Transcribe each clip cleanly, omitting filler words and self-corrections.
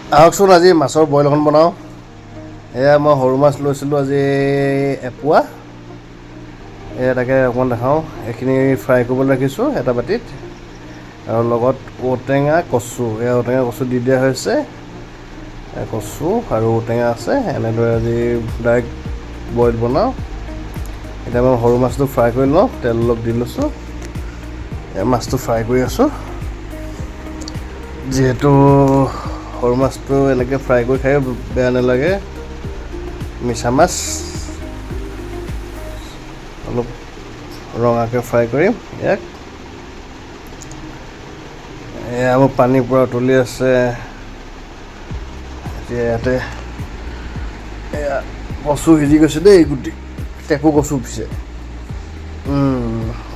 আহকচোন আজি মাছৰ বইল এখন বনাওঁ। এয়া মই সৰু মাছ লৈছিলোঁ আজি এপোৱা। এয়া তাকে অকণমান দেখাওঁ। এইখিনি ফ্ৰাই কৰিবলৈ ৰাখিছোঁ এটা বাতিত, আৰু লগত ঔটেঙা কচু, এয়া ঔটেঙা কচু দি দিয়া হৈছে। কচু আৰু ঔটেঙা আছে, এনেদৰে আজি ডাইৰেক্ট বইল বনাওঁ। এতিয়া মই সৰু মাছটো ফ্ৰাই কৰি লওঁ, তেল অলপ দি লৈছোঁ। মাছটো ফ্ৰাই কৰি আছোঁ, যিহেতু সৰু মাছটো এনেকৈ ফ্ৰাই কৰি খাই বেয়া নালাগে। মিছা মাছ অলপ ৰঙাকৈ ফ্ৰাই কৰিম ইয়াক। এয়া মোৰ পানীৰ পৰা উতলি আছে। এতিয়া ইয়াতে এয়া কচু সিজি গৈছে দেই, গুটি টেপু কচু উঠিছে।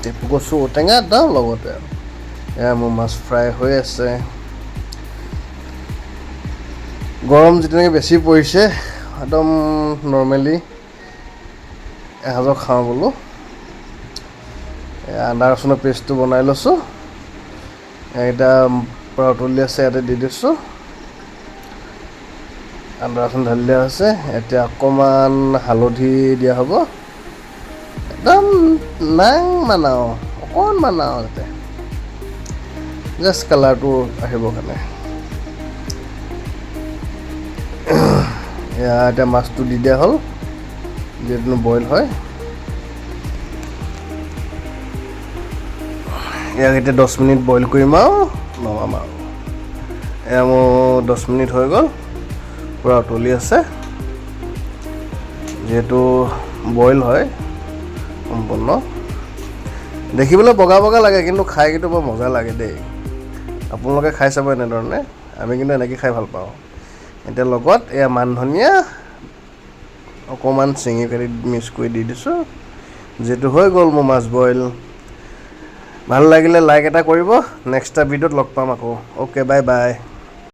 টেপু কচু ঔটেঙা দাওঁ লগতে। এয়া মোৰ মাছ ফ্ৰাই হৈ আছে। গৰম যিটো বেছি পৰিছে, একদম নৰ্মেলি এসাঁজৰ খাওঁ বোলো। আদা ৰচুনৰ পেষ্টটো বনাই লৈছোঁ। এইকেইটা পৰা উতলি আছে, ইয়াতে দি দিছোঁ। আদা ৰচুন ঢালি দিয়া হৈছে। এতিয়া অকণমান হালধি দিয়া হ'ব, একদম নাংমান আৰু অকণমান আৰু যাতে জাষ্ট কালাৰটো আহিবৰ কাৰণে। এয়া এতিয়া মাছটো দি দিয়া হ'ল, যিহেতু বইল হয়। ইয়াক এতিয়া 10 মিনিট বইল কৰিম আৰু নমাম আৰু। এয়া মোৰ 10 মিনিট হৈ গ'ল, পূৰা উতলি আছে। যিহেতু বইল হয় সম্পূৰ্ণ। দেখিবলৈ বগা বগা লাগে, কিন্তু খাই কিন্তু বৰ মজা লাগে দেই। আপোনালোকে খাই চাব এনেধৰণে, আমি কিন্তু এনেকৈ খাই ভাল পাওঁ। এতিয়া লগত এয়া মান ধনিয়া অকণমান চিঙি কাটি মিক্স কৰি দি দিছোঁ। যিহেতু হৈ গ'ল মোৰ মাছ বইল। ভাল লাগিলে লাইক এটা কৰিব। নেক্সট এটা ভিডিঅ'ত লগ পাম আকৌ। Okay, bye bye.